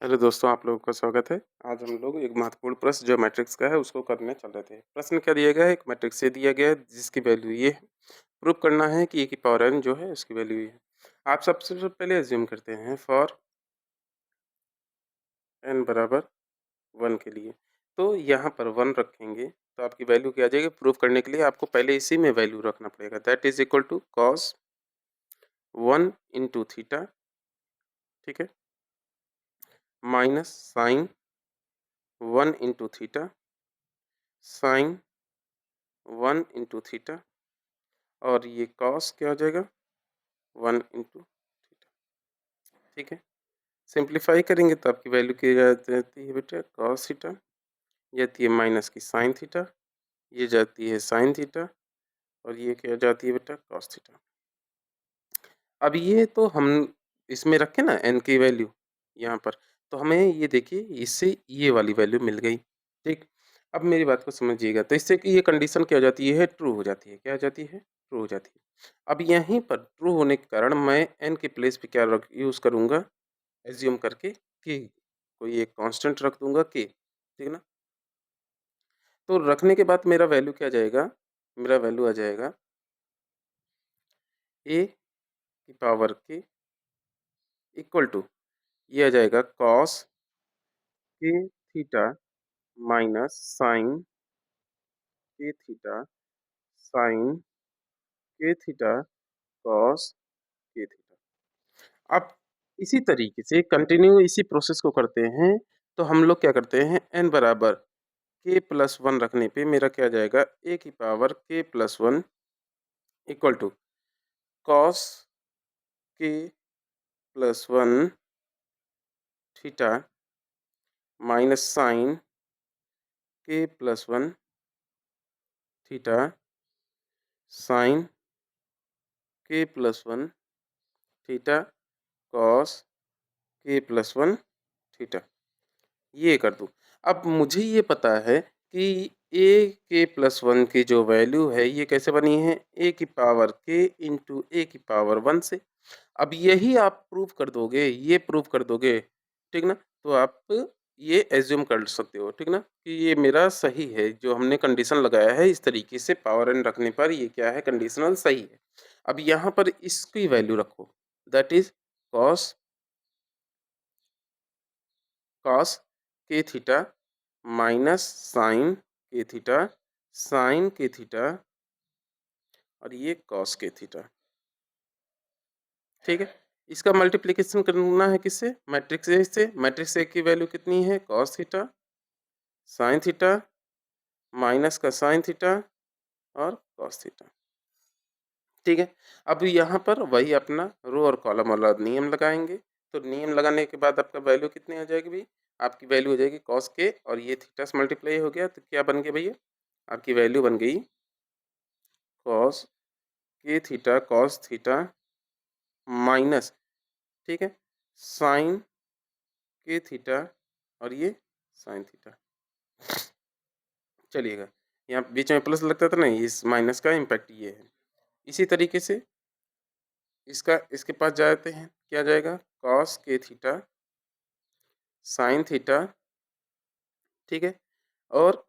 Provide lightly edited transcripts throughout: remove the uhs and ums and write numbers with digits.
Hello दोस्तों, आप लोगों का स्वागत है। आज हम लोग एक महत्वपूर्ण प्रश्न जो मैट्रिक्स का है उसको करने चल रहे थे। प्रश्न क्या दिया गया है, एक मैट्रिक्स से दिया गया है जिसकी वैल्यू ये है। प्रूव करना है कि ए की पावर n जो है उसकी वैल्यू ये है। आप सबसे पहले एज्यूम करते हैं फॉर n बराबर 1 के लिए। तो यहाँ पर 1 रखेंगे तो आपकी वैल्यू क्या आ जाएगी। प्रूव करने के लिए आपको पहले इसी में वैल्यू रखना पड़ेगा। That is equal to cos 1 into theta, ठीक है, minus sine 1 into theta, sine 1 into theta, और ये कॉस क्या हो जाएगा 1 इंटू थीटा, ठीक है। सिंप्लीफाई करेंगे तो आपकी वैल्यू क्या जाती है बेटा, कॉस थीटा, ये जाती है माइनस की साइन थीटा, ये जाती है साइन थीटा, और ये क्या जाती है बेटा, कॉस थीटा। अब ये तो हम इसमें रखें ना n की वैल्यू यहाँ पर, तो हमें ये देखिए इससे ये वाली वैल्यू मिल गई, ठीक। अब मेरी बात को समझिएगा, तो इससे कि ये कंडीशन क्या हो जाती है, ट्रू हो जाती है। क्या हो जाती है, ट्रू हो जाती है। अब यहीं पर ट्रू होने के कारण मैं n के प्लेस पे क्या रख यूज़ करूँगा, एज्यूम करके कि कोई एक कांस्टेंट रख दूंगा k, ठीक ना। तो रखने के बाद मेरा वैल्यू क्या जाएगा, मेरा वैल्यू आ जाएगा a की पावर k इक्वल टू, ये आ जाएगा कॉस के थीटा माइनस साइन के थीटा, साइन के थीटा, कॉस के थीटा। अब इसी तरीके से कंटिन्यू इसी प्रोसेस को करते हैं। तो हम लोग क्या करते हैं, n बराबर k प्लस 1 रखने पे मेरा क्या आ जाएगा, a की power k plus 1 equal to cos k plus 1 theta minus sine k plus 1 theta, sine k plus 1 theta, cos k plus 1 theta, ये कर दूँ। अब मुझे ये पता है कि a के प्लस 1 की जो वैल्यू है ये कैसे बनी है, a की पावर k इंटू a की पावर 1 से। अब यही आप प्रूव कर दोगे, ये प्रूव कर दोगे, ठीक ना, तो आप ये एज्यूम कर सकते हो, ठीक ना, कि ये मेरा सही है। जो हमने कंडीशन लगाया है इस तरीके से पावर n रखने पर ये क्या है, कंडीशनल सही है। अब यहाँ पर इसकी वैल्यू रखो, दैट इज कॉस कॉस के थीटा माइनस साइन के थीटा, साइन के थीटा, और ये कॉस के थीटा, ठीक है। इसका मल्टीप्लिकेशन करना है किससे, मैट्रिक्स ए से। मैट्रिक्स ए की वैल्यू कितनी है, cos theta sine theta minus का साइन थीटा और कॉस थीटा, ठीक है। अब यहाँ पर वही अपना रो और कॉलम वाला नियम लगाएंगे। तो नियम लगाने के बाद आपका वैल्यू कितनी आ जाएगी भाई, आपकी वैल्यू हो जाएगी कॉस के, और ये थीटा से मल्टीप्लाई हो गया तो क्या बन गया भैया, आपकी वैल्यू बन गई कॉस के थीटा कॉस थीटा माइनस, ठीक है, साइन के थीटा, और ये साइन थीटा। चलिएगा, यहाँ बीच में प्लस लगता था ना, इस माइनस का इम्पैक्ट ये है। इसी तरीके से इसका इसके पास जाते हैं, क्या जाएगा, कॉस के थीटा साइन थीटा, ठीक है, और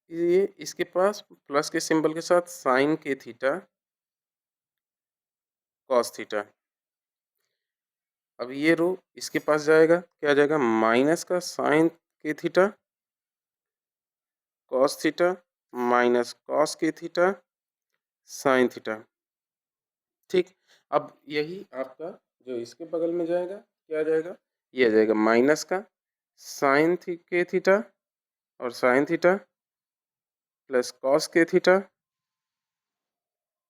ये इसके पास प्लस के सिंबल के साथ साइन के थीटा कॉस थीटा। अब ये रो इसके पास जाएगा, क्या आ जाएगा, माइनस का साइन के theta cos theta minus cos के थीटा साइन थीटा, ठीक। अब यही आपका जो इसके बगल में जाएगा, क्या आ जाएगा, ये आ जाएगा माइनस का साइन के थीटा और साइन थीटा प्लस कॉस के थीटा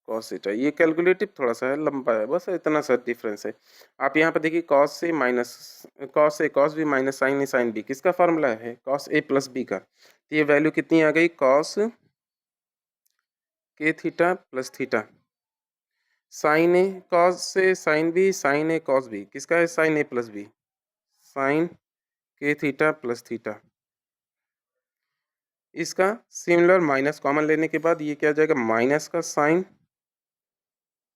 कॉस थीटा। ये कैलकुलेटिव थोड़ा सा है, लंबा है, बस इतना सा डिफरेंस है। आप यहाँ पे देखिए कॉस से माइनस, कॉस से कॉस बी माइनस साइन ए साइन बी, किसका फार्मूला है, कॉस ए प्लस बी का। तो ये वैल्यू कितनी आ गई, कॉस के थीटा प्लस थीटा, साइन ए कॉस से साइन बी, साइन ए कॉस बी, किसका है, साइन ए प्लस बी, साइन के थीटा प्लस थीटा। इसका सिमिलर माइनस कॉमन लेने के बाद ये क्या आ जाएगा, माइनस का साइन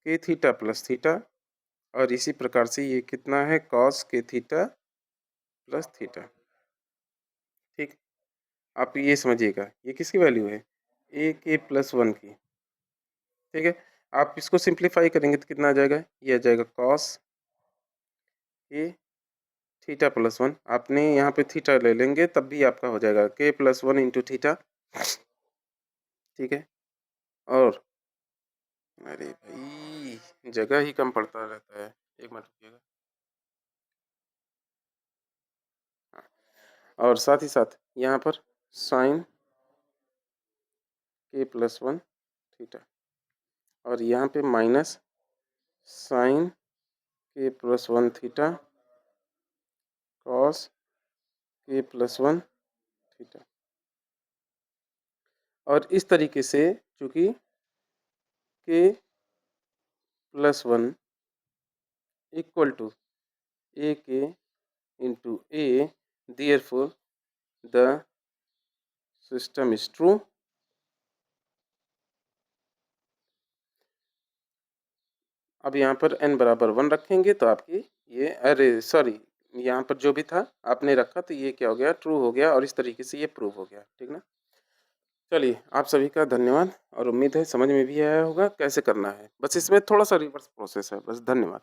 के थीटा प्लस थीटा, और इसी प्रकार से ये कितना है, कॉस के थीटा प्लस थीटा। ठीक, आप ये समझिएगा, ये किसकी वैल्यू है? ए के प्लस 1 की, ठीक है? आप इसको सिम्प्लीफाई करेंगे तो कितना आ जाएगा? ये आ जाएगा कॉस ए थीटा प्लस 1, आपने यहाँ पे थीटा ले लेंगे तब भी आपका हो जाएगा के प्लस 1 इंटू थीटा, ठीक है? और अरे भाई! जगह ही कम पड़ता रहता है। 1 मिनट रुकिएगा। हाँ, और साथ ही साथ यहाँ पर साइन के प्लस 1 थीटा और यहाँ पे माइनस साइन के प्लस 1 थीटा कॉस के प्लस 1 थीटा। और इस तरीके से चूँकि के प्लस 1 इक्वल टू ए के into A, therefore the system is true। अब यहाँ पर n बराबर 1 रखेंगे तो आपकी ये अरे सॉरी यहाँ पर जो भी था आपने रखा तो ये क्या हो गया ट्रू हो गया और इस तरीके से ये प्रूव हो गया, ठीक ना? चलिए आप सभी का धन्यवाद और उम्मीद है समझ में भी आया होगा कैसे करना है। बस इसमें थोड़ा सा रिवर्स प्रोसेस है। बस धन्यवाद।